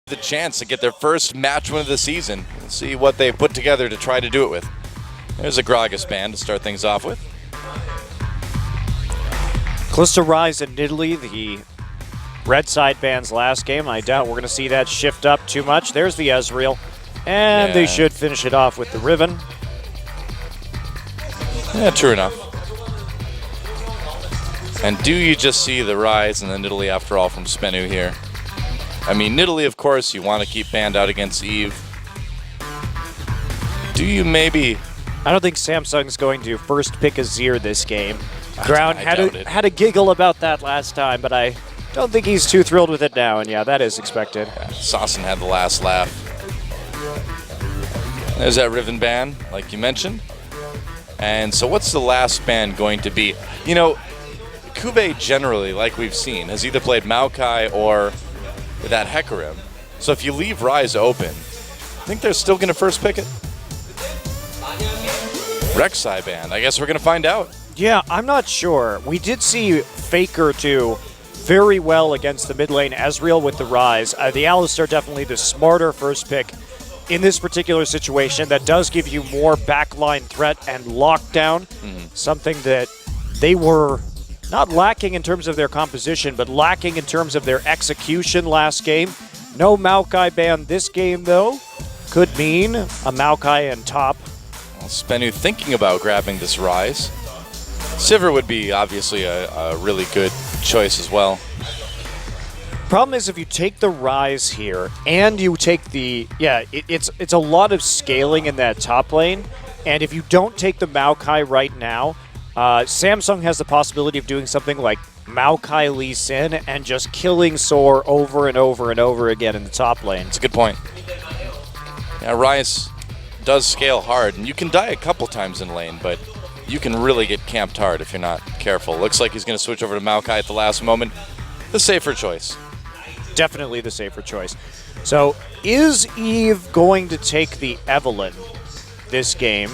the chance to get their first match win of the season. We'll see what they put together to try to do it with. There's a Gragas band to start things off with. Close to Rise in Italy, the red side band's last game. I doubt we're going to see that shift up too much. There's the Ezreal, and they should finish it off with the Riven. Yeah, true enough. And do you just see the Rise and then Nidalee after all from SBENU here? I mean, Nidalee, of course, you want to keep banned out against Eve. Do you maybe... I don't think Samsung's going to first pick Azir this game. Ground had a giggle about that last time, but I don't think he's too thrilled with it now, and yeah, that is expected. Yeah, Saucin had the last laugh. There's that Riven ban, like you mentioned. And so what's the last ban going to be? You know, Kube generally, like we've seen, has either played Maokai or that Hecarim. So if you leave Rise open, I think they're still going to first pick it. Rek'Sai ban, I guess we're going to find out. Yeah, I'm not sure. We did see Faker do very well against the mid lane Ezreal with the Rise. The Alistar definitely the smarter first pick in this particular situation. That does give you more backline threat and lockdown, something that they were not lacking in terms of their composition, but lacking in terms of their execution last game. No Maokai ban this game, though. Could mean a Maokai and top. Well, SBENU thinking about grabbing this Rise. Sivir would be obviously a really good choice as well. Problem is, if you take the Rise here and you take the... Yeah, it's a lot of scaling in that top lane. And if you don't take the Maokai right now, Samsung has the possibility of doing something like Maokai Lee Sin and just killing Soar over and over and over again in the top lane. It's a good point. Yeah, Rise does scale hard, and you can die a couple times in lane, but you can really get camped hard if you're not careful. Looks like he's going to switch over to Maokai at the last moment. The safer choice. Definitely the safer choice. So, is Eve going to take the Evelynn this game?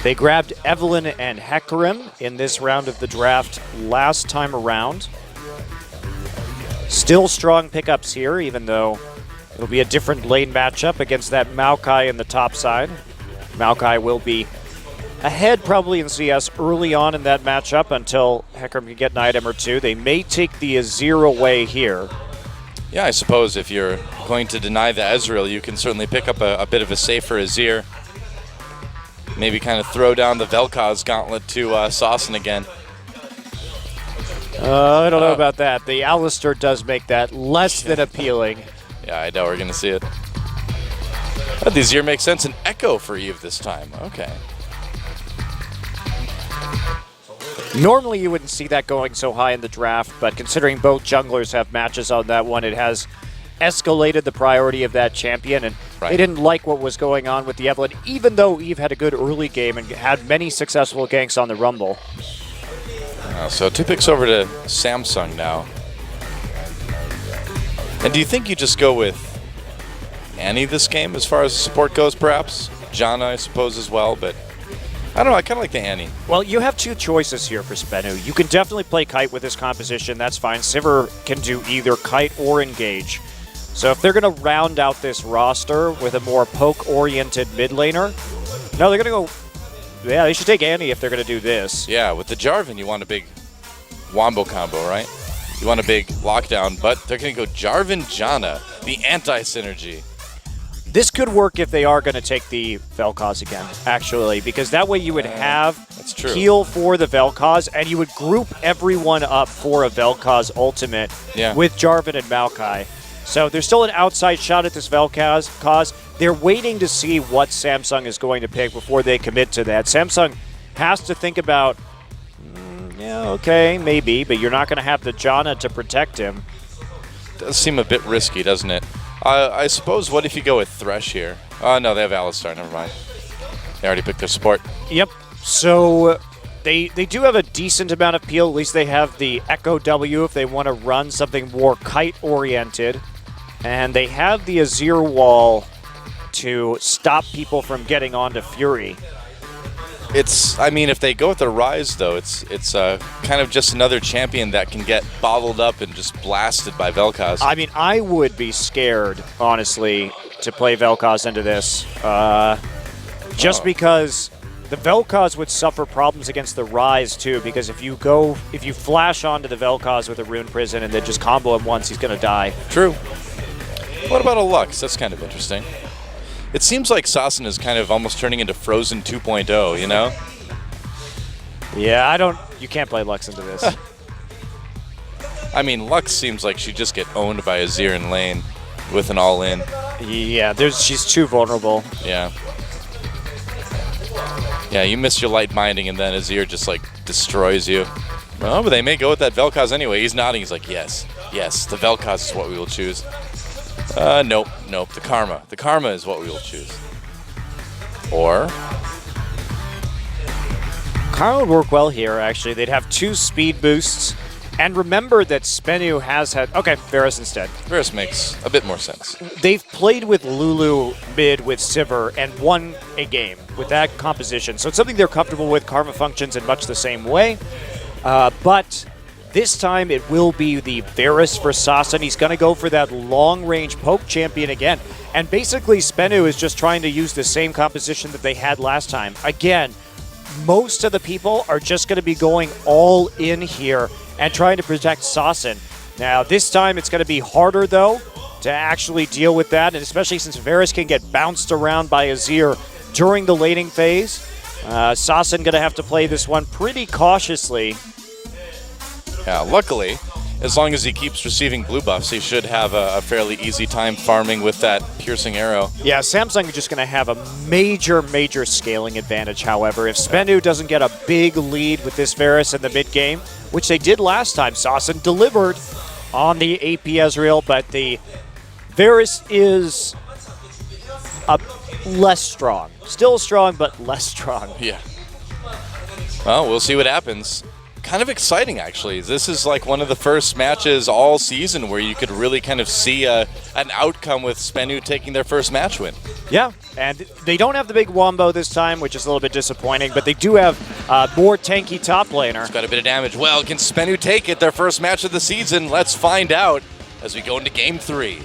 They grabbed Evelynn and Hecarim in this round of the draft last time around. Still strong pickups here, even though it'll be a different lane matchup against that Maokai in the top side. Maokai will be ahead probably in CS early on in that matchup until Hecarim can get an item or two. They may take the Azir away here. Yeah, I suppose if you're going to deny the Ezreal, you can certainly pick up a bit of a safer Azir. Maybe kind of throw down the Vel'Koz gauntlet to Saucin again. I don't know about that. The Alistar does make that less than appealing. Yeah, I know we're going to see it. But the Azir makes sense. An Echo for Eve this time. Okay. Normally you wouldn't see that going so high in the draft, but considering both junglers have matches on that one, it has escalated the priority of that champion, and they didn't like what was going on with the Evelynn, even though Eve had a good early game and had many successful ganks on the Rumble. So 2 picks over to Samsung now. And do you think you just go with Annie this game as far as support goes, perhaps? Janna, I suppose, as well, but I don't know, I kind of like the Annie. Well, you have two choices here for SBENU. You can definitely play Kite with this composition, that's fine. Sivir can do either Kite or Engage. So if they're going to round out this roster with a more poke-oriented mid laner, no, they're going to go... Yeah, they should take Annie if they're going to do this. Yeah, with the Jarvan, you want a big wombo combo, right? You want a big lockdown, but they're going to go Jarvan Janna, the anti-synergy. This could work if they are going to take the Vel'Koz again, actually, because that way you would have heal for the Vel'Koz, and you would group everyone up for a Vel'Koz ultimate with Jarvan and Maokai. So there's still an outside shot at this Vel'Koz. They're waiting to see what Samsung is going to pick before they commit to that. Samsung has to think about, yeah, okay, maybe, but you're not going to have the Janna to protect him. Does seem a bit risky, doesn't it? I suppose, what if you go with Thresh here? Oh, no, they have Alistar, never mind. They already picked their support. Yep, so they do have a decent amount of peel. At least they have the Echo W if they want to run something more Kite-oriented. And they have the Azir wall to stop people from getting onto Fury. I mean, if they go with the Rise, though, it's kind of just another champion that can get bottled up and just blasted by Vel'Koz. I mean, I would be scared, honestly, to play Vel'Koz into this. Just because the Vel'Koz would suffer problems against the Rise, too, because if you flash onto the Vel'Koz with a Rune Prison and then just combo him once, he's going to die. True. What about a Lux? That's kind of interesting. It seems like Sassen is kind of almost turning into Frozen 2.0, you know? Yeah, you can't play Lux into this. I mean, Lux seems like she'd just get owned by Azir in lane with an all-in. Yeah, she's too vulnerable. Yeah. Yeah, you miss your light binding and then Azir just like destroys you. Well, but they may go with that Vel'Koz anyway. He's nodding. He's like, yes, the Vel'Koz is what we will choose. Nope. The Karma. The Karma is what we will choose. Or Karma would work well here, actually. They'd have 2 speed boosts. And remember that SBENU has had... Okay, Varus instead. Varus makes a bit more sense. They've played with Lulu mid with Sivir and won a game with that composition. So it's something they're comfortable with. Karma functions in much the same way. But this time it will be the Varus for Sassen. He's going to go for that long-range poke champion again. And basically SBENU is just trying to use the same composition that they had last time. Again, most of the people are just going to be going all in here and trying to protect Sassen. Now, this time it's going to be harder, though, to actually deal with that, and especially since Varus can get bounced around by Azir during the laning phase. Sassen going to have to play this one pretty cautiously. Yeah, luckily, as long as he keeps receiving blue buffs, he should have a fairly easy time farming with that piercing arrow. Yeah, Samsung is just going to have a major scaling advantage, however. If SBENU doesn't get a big lead with this Varus in the mid-game, which they did last time, Sassen delivered on the AP Ezreal, but the Varus is less strong. Still strong, but less strong. Yeah. Well, we'll see what happens. Kind of exciting, actually. This is like one of the first matches all season where you could really kind of see an outcome with SBENU taking their first match win. Yeah, and they don't have the big wombo this time, which is a little bit disappointing, but they do have more tanky top laner. It's got a bit of damage. Well, can SBENU take it? Their first match of the season. Let's find out as we go into Game 3.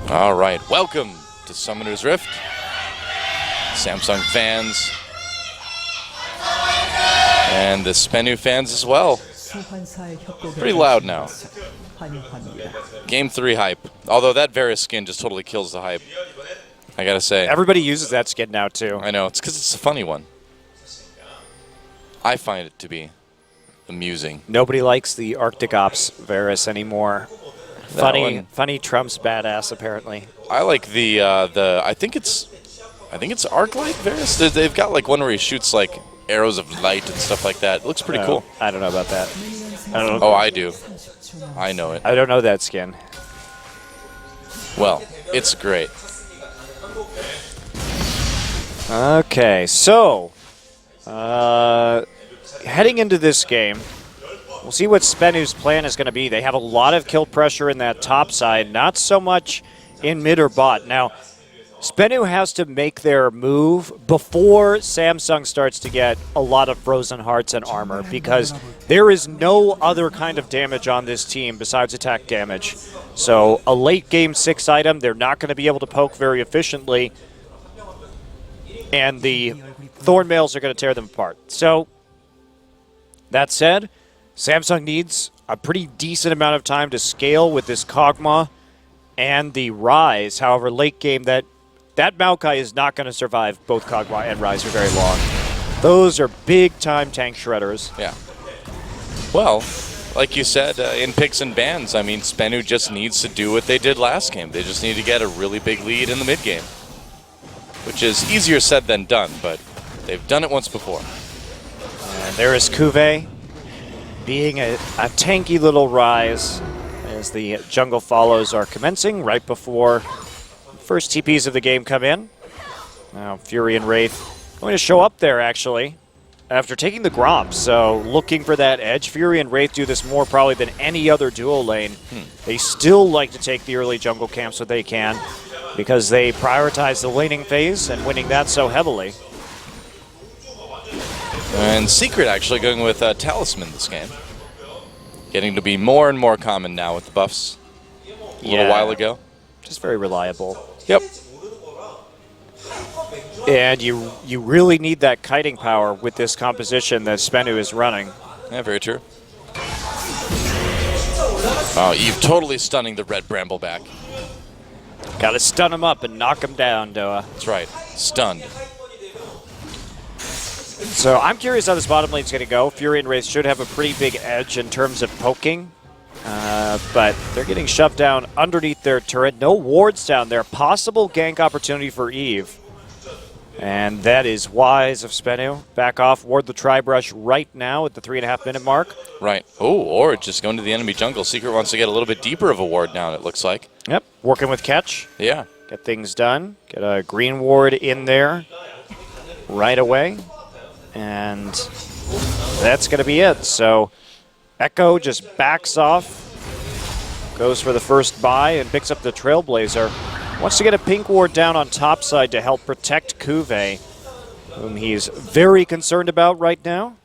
All right, welcome to Summoner's Rift. Samsung fans and the SBENU fans as well. Pretty loud now. Game 3 hype. Although that Varus skin just totally kills the hype, I gotta say. Everybody uses that skin now, too. I know, it's because it's a funny one. I find it to be amusing. Nobody likes the Arctic Ops Varus anymore. Funny Trump's badass, apparently. I like the I think it's arc light Varus. They've got like one where he shoots like arrows of light and stuff like that. It looks pretty cool. I don't know about that. Oh, I do. I know it. I don't know that skin. Well, it's great. Okay, so heading into this game, we'll see what SBENU's plan is going to be. They have a lot of kill pressure in that top side, not so much in mid or bot. Now, SBENU has to make their move before Samsung starts to get a lot of frozen hearts and armor, because there is no other kind of damage on this team besides attack damage. So a late game 6 item, they're not going to be able to poke very efficiently, and the Thorn Mails are going to tear them apart. So, that said, Samsung needs a pretty decent amount of time to scale with this Kog'Maw and the Rise. However, late game, that Maokai is not going to survive both Kog'Maw and Rise for very long. Those are big-time tank shredders. Yeah. Well, like you said, in picks and bans, I mean, SBENU just needs to do what they did last game. They just need to get a really big lead in the mid-game, which is easier said than done, but they've done it once before. And there is Kuve, being a tanky little Rise as the jungle follows are commencing right before the first TPs of the game come in. Now Fury and Wraith going to show up there, actually. after taking the Gromp, so looking for that edge. Fury and Wraith do this more probably than any other duo lane. They still like to take the early jungle camps when they can because they prioritize the laning phase and winning that so heavily. And Secret actually going with Talisman this game. Getting to be more and more common now with the buffs a little while ago. Just very reliable. Yep. And you really need that kiting power with this composition that SBENU is running. Yeah, very true. Oh, Eve totally stunning the red Brambleback. Got to stun him up and knock him down, Doa. That's right. Stunned. So I'm curious how this bottom lane's going to go. Fury and Wraith should have a pretty big edge in terms of poking. But they're getting shoved down underneath their turret. No wards down there. Possible gank opportunity for Eve. And that is wise of SBENU. Back off, ward the Tri-Brush right now at the 3.5-minute mark. Right. Oh, or just going to the enemy jungle. Secret wants to get a little bit deeper of a ward down, it looks like. Yep, working with Catch. Yeah. Get things done. Get a green ward in there right away. And that's going to be it. So Echo just backs off, goes for the first buy, and picks up the Trailblazer. Wants to get a pink ward down on top side to help protect Kuve, whom he's very concerned about right now.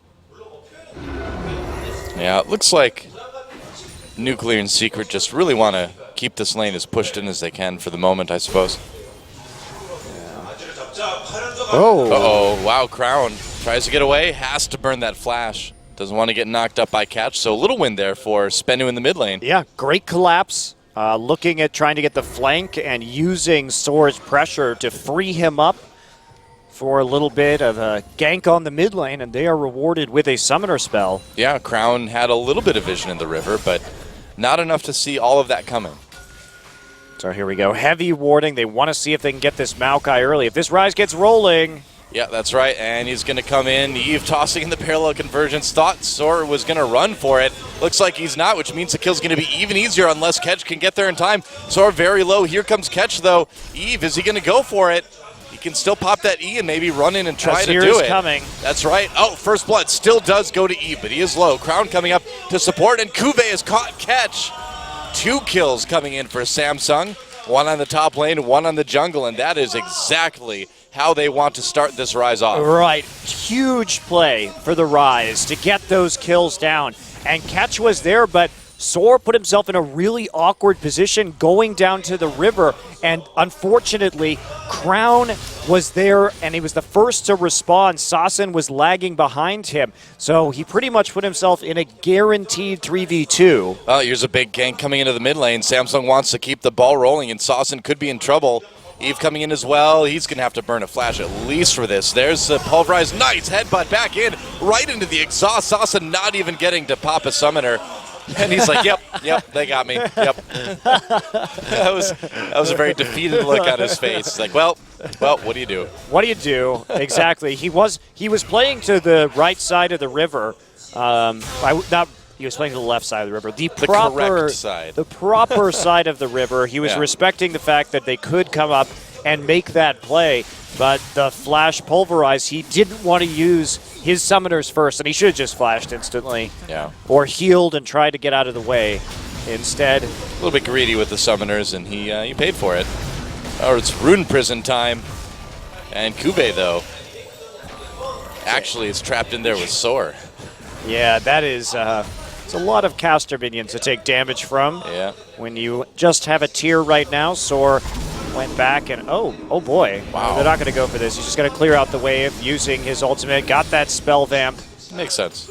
Yeah, it looks like Nuclear and Secret just really want to keep this lane as pushed in as they can for the moment, I suppose. Oh. Uh-oh, wow, Crown tries to get away, has to burn that flash. Doesn't want to get knocked up by Catch, so a little win there for SBENU in the mid lane. Yeah, great collapse. Looking at trying to get the flank and using Soar's pressure to free him up for a little bit of a gank on the mid lane, and they are rewarded with a summoner spell. Yeah, Crown had a little bit of vision in the river, but not enough to see all of that coming. So here we go. Heavy warding. They want to see if they can get this Maokai early. If this Rise gets rolling... Yeah, that's right, and he's going to come in. Eve tossing in the parallel convergence. Thought Soar was going to run for it. Looks like he's not, which means the kill's going to be even easier unless Ketch can get there in time. Soar very low. Here comes Ketch, though. Eve, is he going to go for it? He can still pop that E and maybe run in and try to do it. Coming. That's right. Oh, first blood still does go to Eve, but he is low. Crown coming up to support, and Kuve has caught Ketch. 2 kills coming in for Samsung. 1 on the top lane, 1 on the jungle, and that is exactly how they want to start this Rise off. Right. Huge play for the Rise to get those kills down. And Catch was there, but Soar put himself in a really awkward position going down to the river. And unfortunately, Crown was there, and he was the first to respond. Sassen was lagging behind him. So he pretty much put himself in a guaranteed 3v2. Well, here's a big gank coming into the mid lane. Samsung wants to keep the ball rolling, and Sassen could be in trouble. Eve coming in as well. He's going to have to burn a flash at least for this. There's the Pulverize. Nice headbutt back in, right into the exhaust. Sassen not even getting to pop a summoner. And he's like, yep, they got me. Yep. that was a very defeated look on his face. He's like, well, what do you do? What do you do? Exactly. He was playing to the right side of the river. He was playing to the left side of the river. The correct side. The proper side of the river. He was respecting the fact that they could come up and make that play. But the flash Pulverize, he didn't want to use his summoners first, and he should have just flashed instantly. Yeah. Or healed and tried to get out of the way. Instead, a little bit greedy with the summoners, and he paid for it. Oh, it's Rune Prison time. And Kuve, though, actually is trapped in there with Soar. Yeah, that is... it's a lot of caster minions to take damage from. Yeah. When you just have a tier right now, Soar went back and, oh boy. Wow. They're not going to go for this. He's just going to clear out the wave using his ultimate. Got that spell vamp. Makes sense.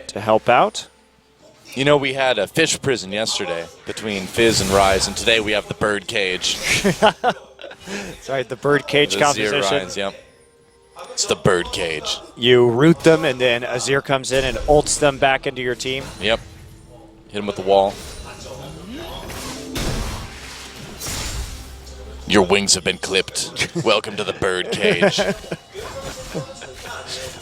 To help out. You know, we had a fish prison yesterday between Fizz and Rise, and today we have the bird cage. Sorry, the bird cage composition. Rise, yep. It's the bird cage. You root them, and then Azir comes in and ults them back into your team. Yep. Hit him with the wall. Your wings have been clipped. Welcome to the bird cage.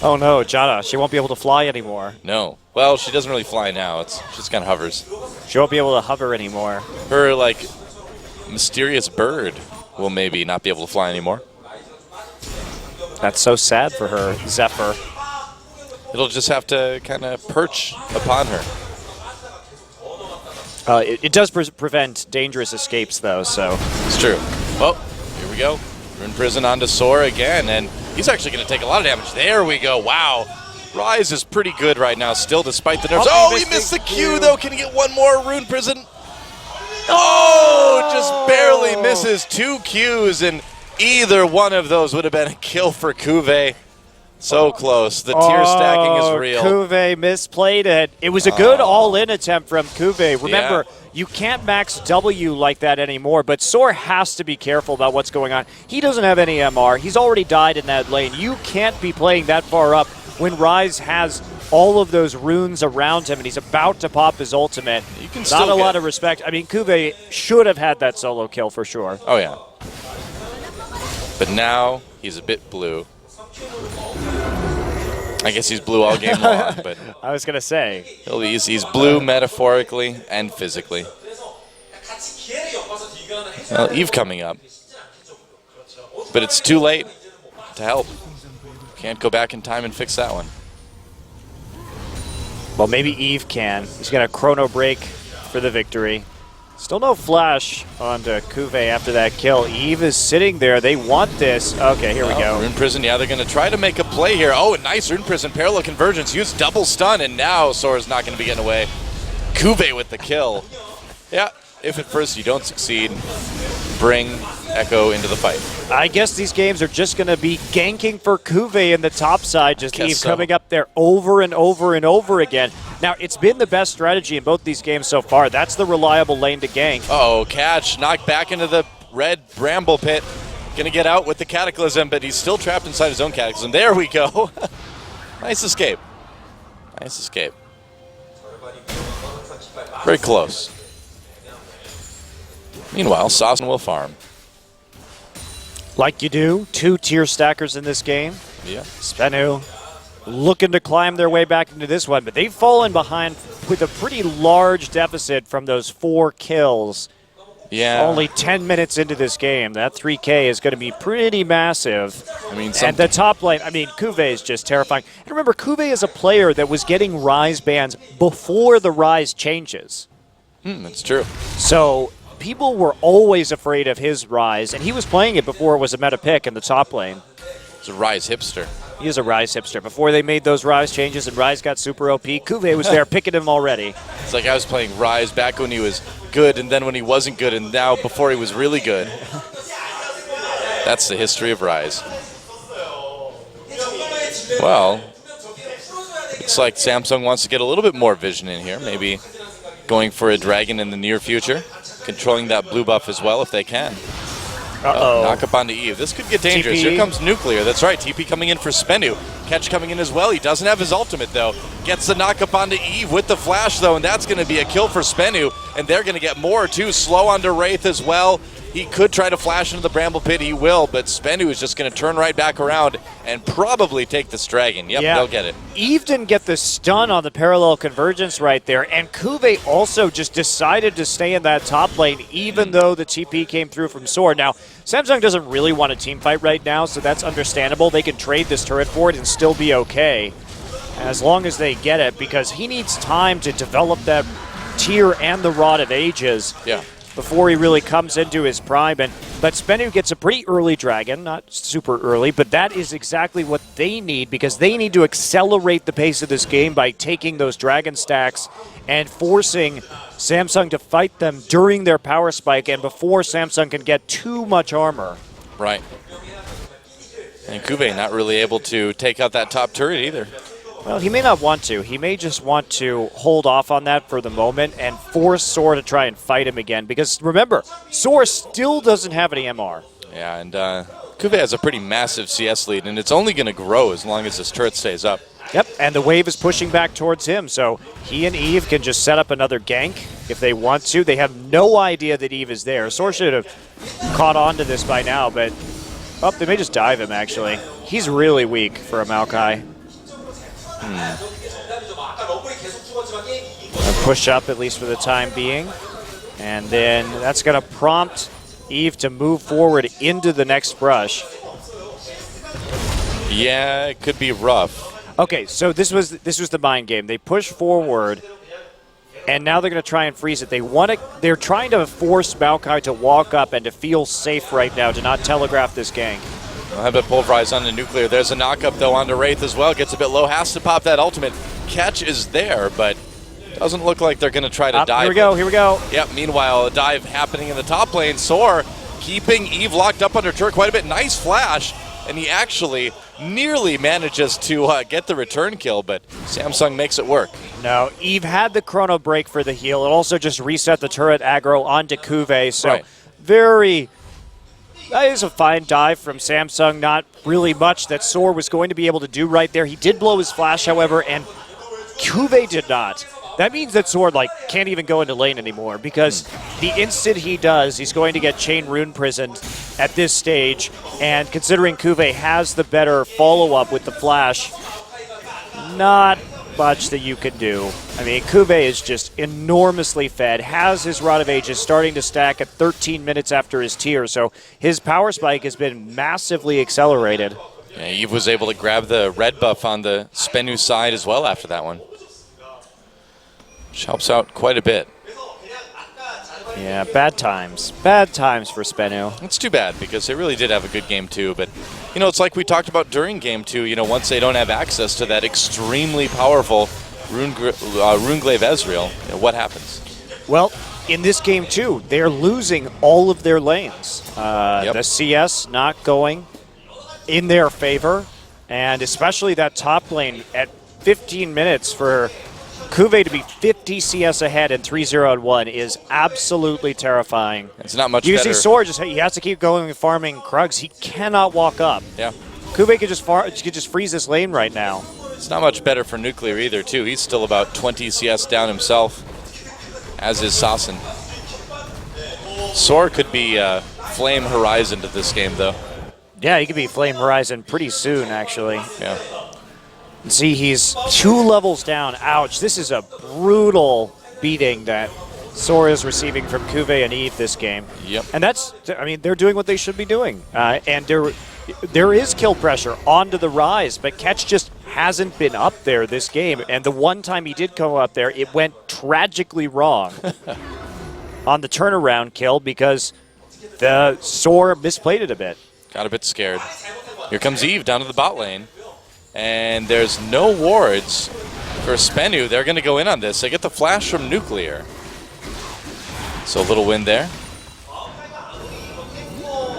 Oh no, Jada, she won't be able to fly anymore. No. Well, she doesn't really fly now. She just kind of hovers. She won't be able to hover anymore. Her, mysterious bird will maybe not be able to fly anymore. That's so sad for her, Zephyr. It'll just have to kind of perch upon her. It does prevent dangerous escapes, though, so. It's true. Well, here we go. Rune Prison onto Sora again, and he's actually going to take a lot of damage. There we go. Wow. Rise is pretty good right now still, despite the nerfs. Oh, he missed the Q, though. Can he get one more Rune Prison? Oh, just barely misses 2 Qs, and either one of those would have been a kill for Cuvée. So close. The tier stacking is real. Cuvée misplayed it. It was a good all-in attempt from Cuvée. Remember, you can't max W like that anymore, but Sora has to be careful about what's going on. He doesn't have any MR. He's already died in that lane. You can't be playing that far up when Rise has all of those runes around him and he's about to pop his ultimate. You can Not a lot of respect. I mean, Cuvée should have had that solo kill for sure. Oh, yeah. But now he's a bit blue. I guess he's blue all game long, but I was going to say. He's blue metaphorically and physically. Well, Eve coming up. But it's too late to help. Can't go back in time and fix that one. Well, maybe Eve can. He's going to chrono break for the victory. Still no flash onto Cuvée after that kill. Eve is sitting there. They want this. Okay, here we go. Rune Prison, yeah, they're going to try to make a play here. Oh, a nice Rune Prison parallel convergence. Use double stun, and now Sora's not going to be getting away. Cuvée with the kill. Yeah, if at first you don't succeed, bring Echo into the fight. I guess these games are just going to be ganking for Cuvée in the top side, just Eve coming up there over and over and over again. Now, it's been the best strategy in both these games so far. That's the reliable lane to gank. Oh, catch, knocked back into the red bramble pit. Gonna get out with the Cataclysm, but he's still trapped inside his own Cataclysm. There we go. Nice escape. Nice escape. Very close. Meanwhile, Sosn will farm. Like you do, 2 tier stackers in this game. Yeah. SBENU looking to climb their way back into this one, but they've fallen behind with a pretty large deficit from those 4 kills. Yeah. Only 10 minutes into this game. That 3K is going to be pretty massive. I mean, and the top lane, I mean, Cuvée is just terrifying. And remember, Cuvée is a player that was getting Rise bans before the Rise changes. That's true. So people were always afraid of his Rise, and he was playing it before it was a meta pick in the top lane. He's a Rise hipster. He is a Rise hipster. Before they made those Rise changes and Rise got super OP, Cuvée was there picking him already. It's like I was playing Rise back when he was good, and then when he wasn't good, and now before he was really good. That's the history of Rise. Well, it's like Samsung wants to get a little bit more vision in here. Maybe going for a dragon in the near future. Controlling that blue buff as well if they can. Uh-oh. Knock up onto Eve. This could get dangerous. TP. Here comes Nuclear. That's right. TP coming in for SBENU. Catch coming in as well. He doesn't have his ultimate, though. Gets the knock up onto Eve with the flash, though, and that's going to be a kill for SBENU. And they're going to get more, too. Slow onto Wraith as well. He could try to flash into the Bramble Pit. He will, but SBENU is just going to turn right back around and probably take this dragon. Yep, yeah. They'll get it. Eve didn't get the stun on the parallel convergence right there, and Cuvée also just decided to stay in that top lane, even though the TP came through from Sora. Now, Samsung doesn't really want a team fight right now, so that's understandable. They can trade this turret for it and still be okay, as long as they get it, because he needs time to develop that tier and the Rod of Ages. Yeah. Before he really comes into his prime. But SBENU gets a pretty early dragon, not super early, but that is exactly what they need, because they need to accelerate the pace of this game by taking those dragon stacks and forcing Samsung to fight them during their power spike and before Samsung can get too much armor. Right. And Cuvée not really able to take out that top turret either. Well, he may not want to. He may just want to hold off on that for the moment and force Sora to try and fight him again. Because remember, Sora still doesn't have any MR. Yeah, and Cuvée has a pretty massive CS lead, and it's only going to grow as long as this turret stays up. Yep, and the wave is pushing back towards him, so he and Eve can just set up another gank if they want to. They have no idea that Eve is there. Sora should have caught on to this by now, but they may just dive him, actually. He's really weak for a Maokai. Push up, at least for the time being. And then that's going to prompt Eve to move forward into the next brush. Yeah, it could be rough. Okay, so this was the mind game. They push forward, and now they're going to try and freeze it. They're trying to force Maokai to walk up and to feel safe right now, to not telegraph this gank. I'll have it pulverize onto Nuclear. There's a knock-up, though, onto Wraith as well. Gets a bit low, has to pop that ultimate. Catch is there, but doesn't look like they're going to try to dive. Here we go. Yep, meanwhile, a dive happening in the top lane. Soar keeping Eve locked up under turret quite a bit. Nice flash, and he actually nearly manages to get the return kill, but Samsung makes it work. No, Eve had the chrono break for the heal. It also just reset the turret aggro onto Kuve, so Right. that is a fine dive from Samsung. Not really much that Soar was going to be able to do right there. He did blow his flash, however, and Kuve did not. That means that Sword can't even go into lane anymore, because the instant he does, he's going to get Chain Rune prisoned at this stage. And considering Kuve has the better follow-up with the flash, not much that you can do. I mean, Kuve is just enormously fed, has his Rod of Ages starting to stack at 13 minutes after his tier, so his power spike has been massively accelerated. Yeah, Eve was able to grab the red buff on the SBENU side as well after that one, which helps out quite a bit. Yeah, bad times. Bad times for SBENU. It's too bad, because they really did have a good game too, but it's like we talked about during game 2, once they don't have access to that extremely powerful Runeglaive Ezreal, what happens? Well, in this game too, they're losing all of their lanes. The CS not going in their favor, and especially that top lane at 15 minutes for Kuve to be 50 CS ahead and 3-0-1 is absolutely terrifying. It's not much you better. You see Sword, he has to keep going and farming Krugs. He cannot walk up. Yeah. Kuve could just freeze this lane right now. It's not much better for Nuclear either, too. He's still about 20 CS down himself, as is Sassen. Soar could be Flame Horizon to this game, though. Yeah, he could be Flame Horizon pretty soon, actually. Yeah. See, he's 2 levels down. Ouch. This is a brutal beating that Soar is receiving from Kuve and Eve this game. Yep. And they're doing what they should be doing. And there is kill pressure onto the Rise, but Ketch just hasn't been up there this game. And the one time he did come up there, it went tragically wrong on the turnaround kill because the Soar misplayed it a bit. Got a bit scared. Here comes Eve down to the bot lane. And there's no wards for SBENU. They're going to go in on this. They get the flash from Nuclear. So a little win there.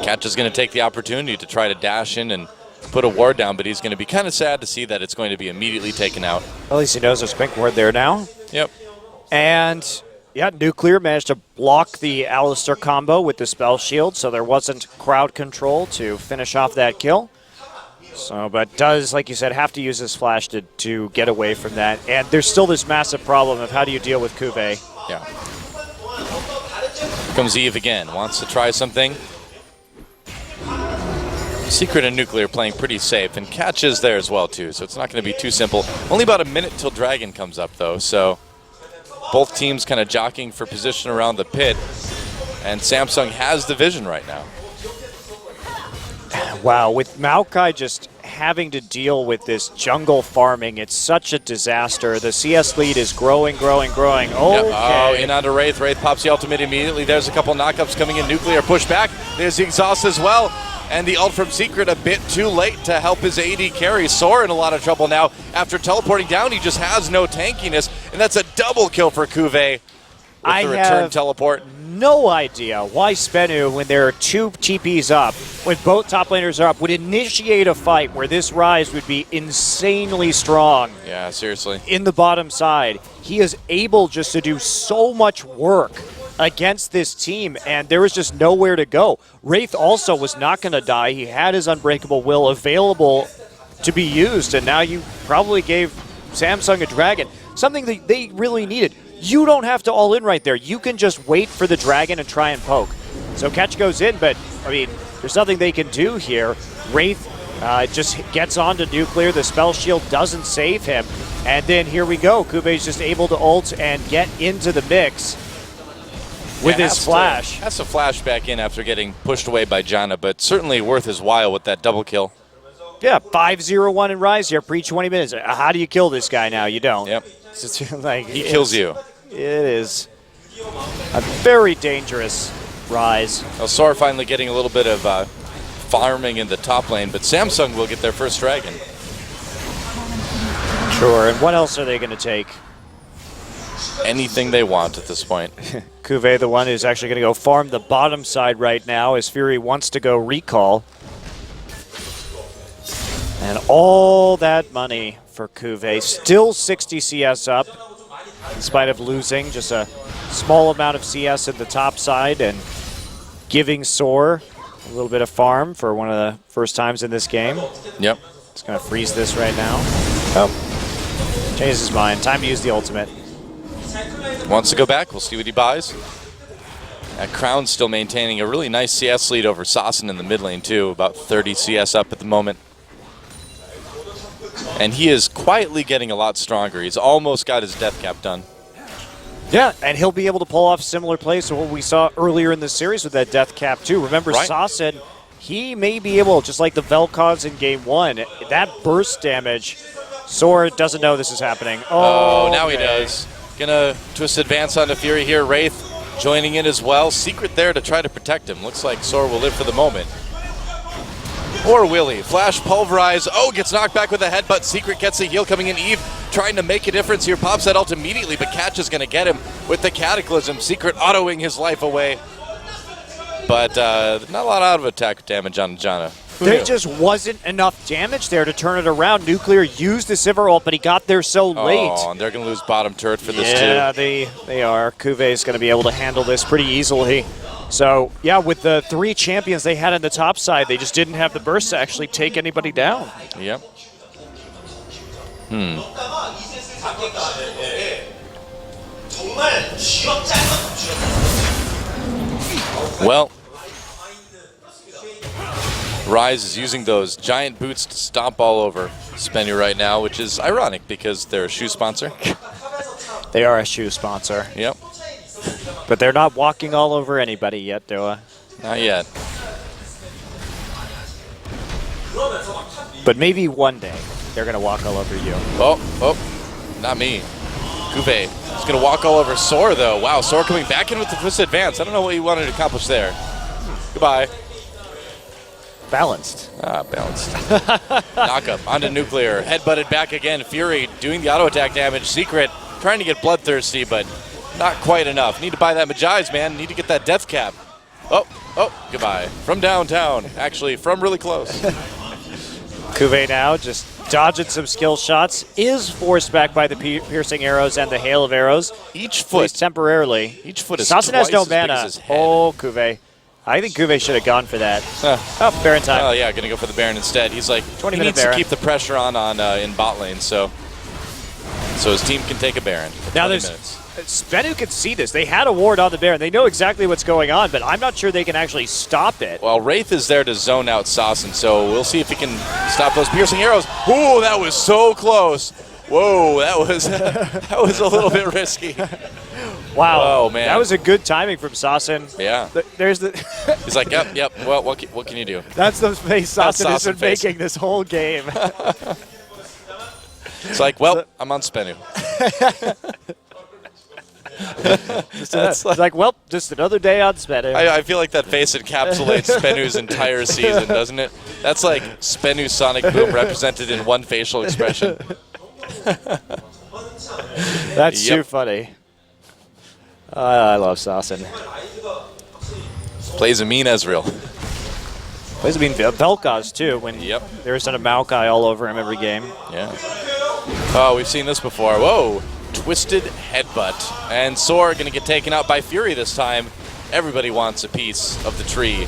Catch is going to take the opportunity to try to dash in and put a ward down, but he's going to be kind of sad to see that it's going to be immediately taken out. At least he knows there's a pink ward there now. Yep. And yeah, Nuclear managed to block the Alistar combo with the spell shield, so there wasn't crowd control to finish off that kill. So, but does, like you said, have to use his flash to get away from that. And there's still this massive problem of how do you deal with Kuve. Yeah. Here comes Eve again. Wants to try something. Secret and Nuclear playing pretty safe, and Catch is there as well, too, so it's not going to be too simple. Only about a minute till Dragon comes up, though, so both teams kind of jockeying for position around the pit, and Samsung has the vision right now. Wow, with Maokai just having to deal with this jungle farming, it's such a disaster. The CS lead is growing. Okay. Yep. Oh, in onto Wraith. Wraith pops the ultimate immediately. There's a couple knockups coming in. Nuclear push back. There's the exhaust as well. And the ult from Secret a bit too late to help his AD carry. Soar in a lot of trouble now. After teleporting down, he just has no tankiness. And that's a double kill for Kuve with the return teleport. No idea why SBENU, when there are 2 TPs up, when both top laners are up, would initiate a fight where this Rise would be insanely strong. Yeah, seriously. In the bottom side. He is able just to do so much work against this team, and there was just nowhere to go. Wraith also was not going to die. He had his Unbreakable Will available to be used, and now you probably gave Samsung a Dragon, something that they really needed. You don't have to all in right there. You can just wait for the Dragon and try and poke. So Catch goes in, but, I mean, there's nothing they can do here. Wraith just gets onto Nuclear. The spell shield doesn't save him. And then here we go. Kube's just able to ult and get into the mix with his flash. Has to flash back in after getting pushed away by Janna, but certainly worth his while with that double kill. Yeah, 5-0-1 in Rise here, pre-20 minutes. How do you kill this guy now? You don't. Yep. It's just like, He kills you. It is a very dangerous Rise. Well, Sora finally getting a little bit of farming in the top lane, but Samsung will get their first dragon. Sure, and what else are they going to take? Anything they want at this point. Cuvée, the one who's actually going to go farm the bottom side right now, as Fury wants to go recall. And all that money for Cuvée. Still 60 CS up, in spite of losing just a small amount of CS at the top side and giving Soar a little bit of farm for one of the first times in this game. Yep. It's going to freeze this right now. Oh, changes his mind. Time to use the ultimate. Wants to go back. We'll see what he buys. Crown's still maintaining a really nice CS lead over Sassen in the mid lane, too. About 30 CS up at the moment. And he is quietly getting a lot stronger. He's almost got his death cap done. Yeah, and he'll be able to pull off similar plays to what we saw earlier in the series with that death cap, too. Remember, right. Sassen, he may be able, just like the Vel'Koz in Game 1, that burst damage, Soar doesn't know this is happening. Oh, now he does. Gonna twist advance onto Fury here. Wraith joining in as well. Secret there to try to protect him. Looks like Soar will live for the moment. Or will he? Flash, pulverize. Oh, gets knocked back with a headbutt. Secret gets a heal coming in. Eve trying to make a difference here. Pops that ult immediately, but Catch is going to get him with the Cataclysm. Secret autoing his life away. But not a lot out of attack damage on Janna. There just wasn't enough damage there to turn it around. Nuclear used the Sivir ult, but he got there so late. Oh, and they're going to lose bottom turret for this too. Yeah, they are. Cuvée going to be able to handle this pretty easily. So, yeah, with the 3 champions they had on the top side, they just didn't have the burst to actually take anybody down. Yep. Well, Rise is using those giant boots to stomp all over SBENU right now, which is ironic because they're a shoe sponsor. They are a shoe sponsor. Yep. But they're not walking all over anybody yet, Doa. Not yet. But maybe one day they're going to walk all over you. Oh, not me. Cuvée is going to walk all over Soar, though. Wow, Soar coming back in with the twist advance. I don't know what he wanted to accomplish there. Goodbye. Balanced. Ah, balanced. Knock up onto Nuclear. Headbutted back again. Fury doing the auto attack damage. Secret trying to get bloodthirsty, but not quite enough. Need to buy that Magi's, man. Need to get that death cap. Oh, goodbye. From downtown. Actually, from really close. Cuvée now just dodging some skill shots. Is forced back by the piercing arrows and the hail of arrows. Each foot. Temporarily. Each foot is Sassen has no twice as big mana. as his head. Oh, Cuvée. I think Cuvée should have gone for that. Oh, Baron time. Oh, yeah, going to go for the Baron instead. He's like, he needs to keep the pressure on in bot lane, so his team can take a Baron for now 20 there's minutes. SBENU can see this. They had a ward on the Baron. They know exactly what's going on, but I'm not sure they can actually stop it. Well, Wraith is there to zone out Sassen, so we'll see if he can stop those piercing arrows. Ooh, that was so close. Whoa, that was that was a little bit risky. Wow. Oh, man. That was a good timing from Sassen. Yeah. There's the He's like, yep. Well, what can you do? That's the face Sassen has been face. making this whole game. It's like, well, I'm on SBENU. It's like, well, just another day on SBENU. I feel like that face encapsulates SBENU's entire season, doesn't it? That's like SBENU Sonicboom represented in one facial expression. That's too funny. I love Sassen. Plays a mean Ezreal. Plays a mean Vel'Koz, too, when there's a Maokai all over him every game. Yeah. Oh, we've seen this before. Whoa. Twisted headbutt. And Soar going to get taken out by Fury this time. Everybody wants a piece of the tree.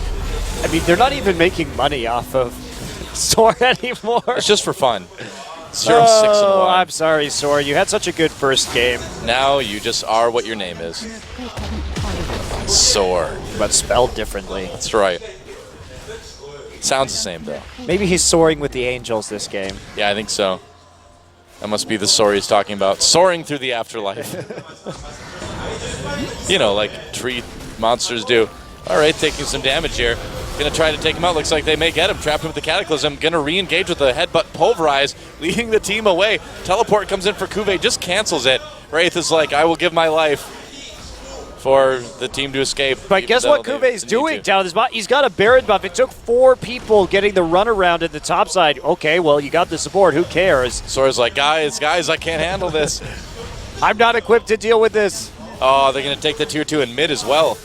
I mean, they're not even making money off of Soar anymore. It's just for fun. 0-6-1. I'm sorry, Soar. You had such a good first game. Now you just are what your name is. Soar. But spelled differently. That's right. Sounds the same, though. Maybe he's soaring with the angels this game. Yeah, I think so. That must be the Soar he's talking about. Soaring through the afterlife. You know, like tree monsters do. All right, taking some damage here. Gonna try to take him out. Looks like they may get him. Trapped him with the Cataclysm. Gonna re-engage with the headbutt Pulverize, leading the team away. Teleport comes in for Cuvée, just cancels it. Wraith is like, I will give my life for the team to escape. But guess what Cuvé's doing down his bot? He's got a Baron buff. It took 4 people getting the runaround at the top side. Okay, well, you got the support. Who cares? Sora's like, guys, I can't handle this. I'm not equipped to deal with this. Oh, they're going to take the tier 2 in mid as well.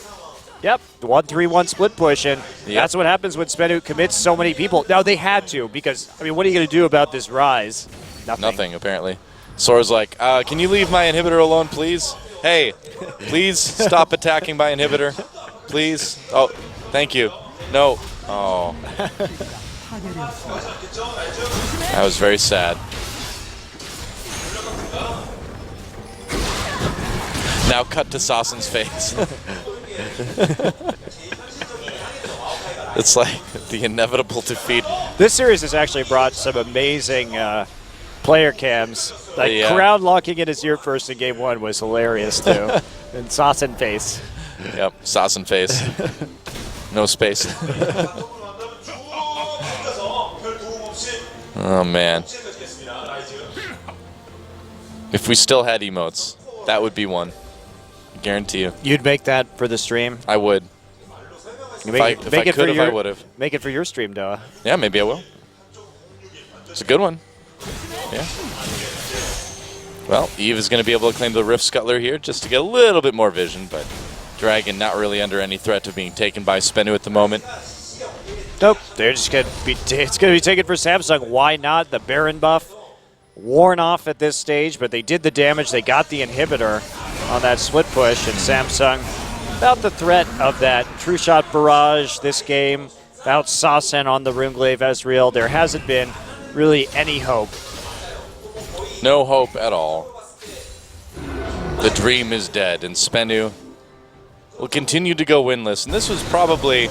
Yep, 1-3-1 split push, and that's what happens when SBENU commits so many people. Now, they had to, because, I mean, what are you going to do about this Rise? Nothing, apparently. Sora's like, can you leave my inhibitor alone, please? Hey, please stop attacking my inhibitor. Please. Oh, thank you. No. Oh. That was very sad. Now cut to Sassen's face. It's like the inevitable defeat. This series has actually brought some amazing player cams. Like crowd locking in his ear first in game 1 was hilarious too. And Sassen face. Yep, Sassen face. No space. Oh man. If we still had emotes, that would be one. Guarantee you. You'd make that for the stream? I would. If I could, I would have. Make it for your stream, Doa. Yeah, maybe I will. It's a good one. Yeah. Well, Eve is going to be able to claim the Rift Scuttler here just to get a little bit more vision, but Dragon not really under any threat of being taken by SBENU at the moment. Nope, they're just going to be. It's going to be taken for Samsung. Why not? The Baron buff worn off at this stage, but they did the damage. They got the inhibitor on that split push, and Samsung, without the threat of that True Shot Barrage this game, without Sassen on the Runeglaive Ezreal, there hasn't been really any hope. No hope at all. The dream is dead, and SBENU will continue to go winless, and this was probably,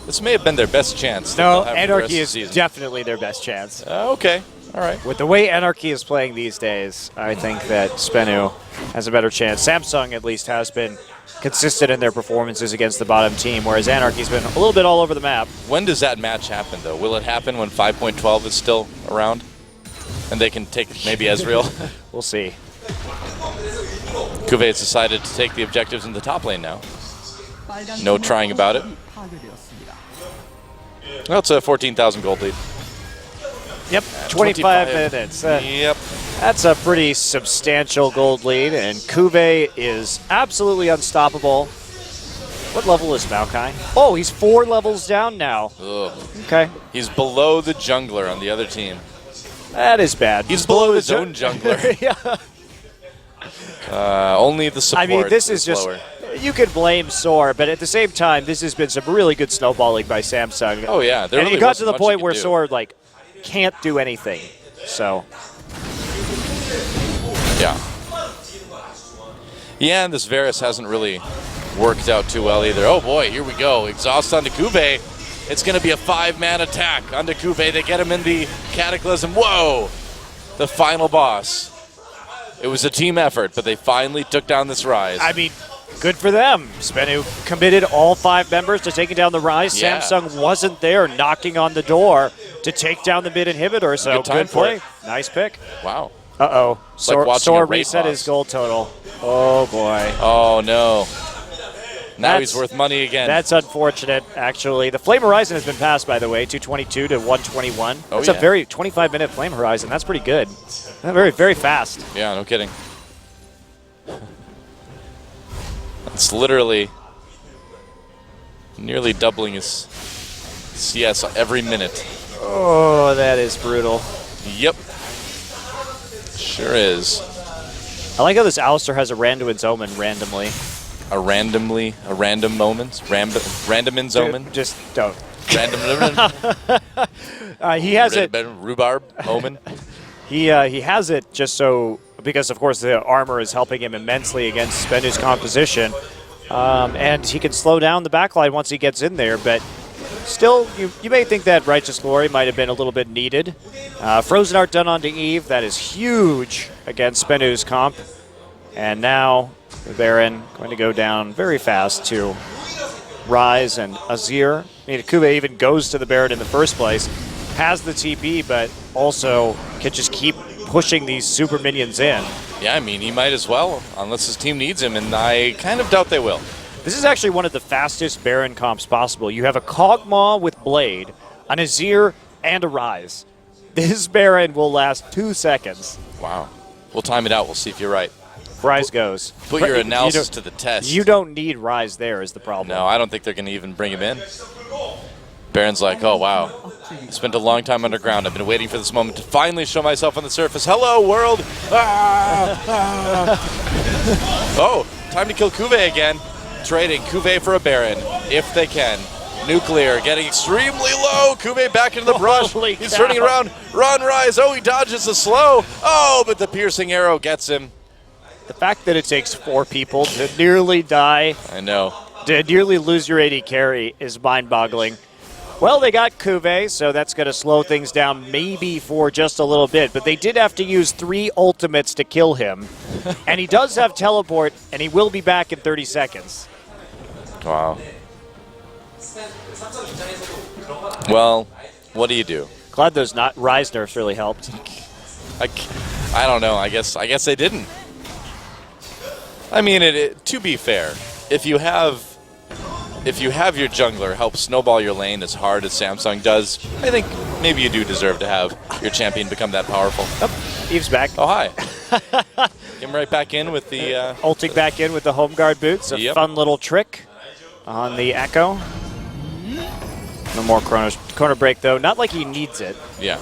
this may have been their best chance. No, Anarchy is definitely their best chance. Okay. All right. With the way Anarchy is playing these days, I think that SBENU has a better chance. Samsung, at least, has been consistent in their performances against the bottom team, whereas Anarchy's been a little bit all over the map. When does that match happen, though? Will it happen when 5.12 is still around? And they can take maybe Ezreal? We'll see. Cuvée has decided to take the objectives in the top lane now. No trying about it. Well, it's a 14,000 gold lead. Yep, 25 minutes. Yep. That's a pretty substantial gold lead, and Cuvée is absolutely unstoppable. What level is Maokai? Oh, he's 4 levels down now. Ugh. Okay. He's below the jungler on the other team. That is bad. He's below his own jungler. Yeah. Only the support. I mean, this is just, lower. You can blame Soar, but at the same time, this has been some really good snowballing by Samsung. Oh, yeah. And it got to the point where Soar, like, can't do anything. So. Yeah. Yeah, and this Varus hasn't really worked out too well either. Oh boy, here we go. Exhaust onto Cuvée. It's going to be a 5-man attack onto Cuvée. They get him in the Cataclysm. Whoa! The final boss. It was a team effort, but they finally took down this Rise. I mean, good for them. SBENU committed all 5 members to taking down the Rise. Yeah. Samsung wasn't there knocking on the door to take down the mid inhibitor, so good play. Nice pick. Wow. Uh-oh. Soar reset boss. His gold total. Oh, boy. Oh, no. Now he's worth money again. That's unfortunate, actually. The Flame Horizon has been passed, by the way, 222 to 121. Oh, that's a very 25-minute Flame Horizon. That's pretty good. Very, very fast. Yeah, no kidding. It's literally nearly doubling his CS every minute. Oh, that is brutal. Yep. Sure is. I like how this Alistar has a Randuin's Omen randomly. A random moment? Randomin's Omen? Just don't. Random. He has it. Rhubarb Omen? He has it just so, because of course the armor is helping him immensely against SBENU's composition. And he can slow down the backline once he gets in there, but still, you may think that Righteous Glory might have been a little bit needed. Frozen Art done onto Eve, that is huge against SBENU's comp. And now the Baron going to go down very fast to Rise and Azir. I mean, Kube even goes to the Baron in the first place, has the TP, but also can just keep pushing these super minions in. Yeah, I mean, he might as well, unless his team needs him, and I kind of doubt they will. This is actually one of the fastest Baron comps possible. You have a Kog'Maw with Blade, an Azir, and a Ryze. This Baron will last 2 seconds. Wow. We'll time it out. We'll see if you're right. Ryze goes. Put your analysis to the test. You don't need Ryze there is the problem. No, I don't think they're going to even bring him in. Baron's like, oh, wow. I spent a long time underground. I've been waiting for this moment to finally show myself on the surface. Hello, world! Ah, ah. Oh, time to kill Kube again. Trading Kube for a Baron, if they can. Nuclear getting extremely low. Kube back into the brush. Holy He's cow. turning around. Run, Ryze. Oh, he dodges the slow. Oh, but the piercing arrow gets him. The fact that it takes 4 people to nearly die, I know. to nearly lose your AD carry is mind-boggling. Well, they got Kube, so that's going to slow things down maybe for just a little bit. But they did have to use 3 ultimates to kill him. And he does have teleport, and he will be back in 30 seconds. Wow. Well, what do you do? Glad those Ryze nerfs really helped. I don't know. I guess they didn't. I mean, to be fair, if you have your jungler help snowball your lane as hard as Samsung does, I think maybe you do deserve to have your champion become that powerful. Oh, Eve's back. Oh, hi. Get him right back in with the... Ulting back in with the home guard boots. A Yep. fun little trick on the Echo. No more chrono break, though. Not like he needs it. Yeah.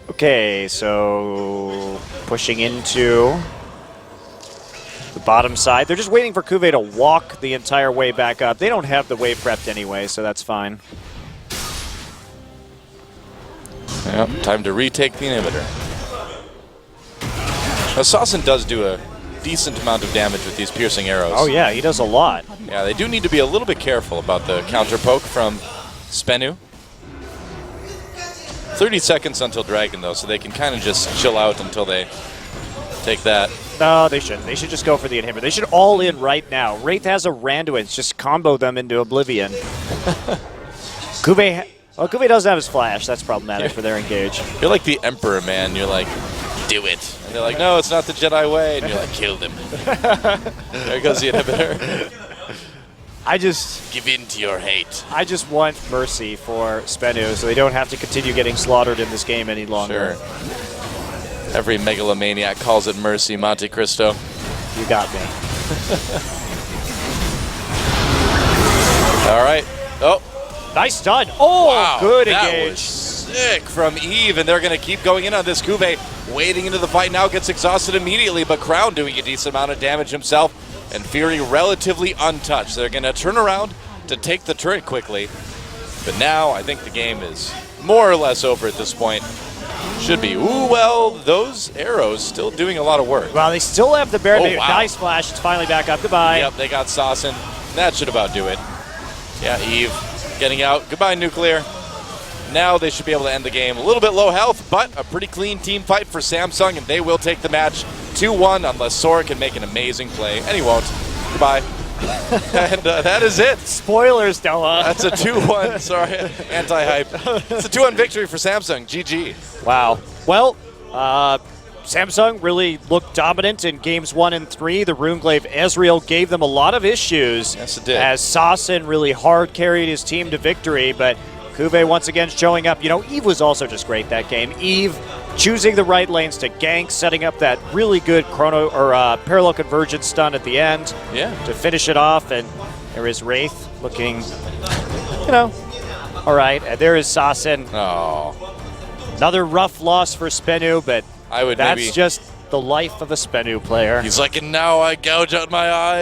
Okay, so pushing into the bottom side. They're just waiting for Kube to walk the entire way back up. They don't have the wave prepped anyway, so that's fine. Yep, time to retake the inhibitor. Assassin does do a decent amount of damage with these piercing arrows. Oh yeah, he does a lot. Yeah, they do need to be a little bit careful about the counter poke from SBENU. 30 seconds until Dragon, though, so they can kind of just chill out until they take that. No, they shouldn't. They should just go for the inhibitor. They should all in right now. Wraith has a Randuin. Just combo them into oblivion. Kube doesn't have his flash. That's problematic for their engage. You're like the Emperor, man. You're like, do it. And they're like, no, it's not the Jedi way. And you're like, kill them. There goes the inhibitor. Give in to your hate. I just want mercy for SBENU so they don't have to continue getting slaughtered in this game any longer. Sure. Every megalomaniac calls it mercy, Monte Cristo. You got me. All right. Oh. Nice stun. Oh, Wow, good that engage. was sick from Eve, and they're going to keep going in on this. Kube wading into the fight now, gets exhausted immediately, but Crown doing a decent amount of damage himself, and Fury relatively untouched. They're going to turn around to take the turret quickly, but now I think the game is more or less over at this point. Should be. Ooh, well, those arrows still doing a lot of work. Well, they still have the Baron. Oh, wow. Nice flash. It's finally back up. Goodbye. Yep, they got Saucin. That should about do it. Yeah, Eve getting out. Goodbye, Nuclear. Now they should be able to end the game. A little bit low health, but a pretty clean team fight for Samsung, and they will take the match 2-1 unless Sora can make an amazing play, and he won't. Goodbye. And that is it. Spoilers, Noah. That's a 2-1. Sorry, anti-hype. It's a 2-1 victory for Samsung. GG. Wow. Well, Samsung really looked dominant in games 1 and 3. The Runeglaive Ezreal gave them a lot of issues. Yes, it did. As Saucin really hard carried his team to victory, but Kube once again showing up. You know, Eve was also just great that game. Eve choosing the right lanes to gank, setting up that really good parallel convergence stun at the end to finish it off. And there is Wraith looking, you know, all right. And there is Saucin. Oh. Another rough loss for SBENU, but I would that's maybe... just the life of a SBENU player. He's like, and now I gouge out my eyes.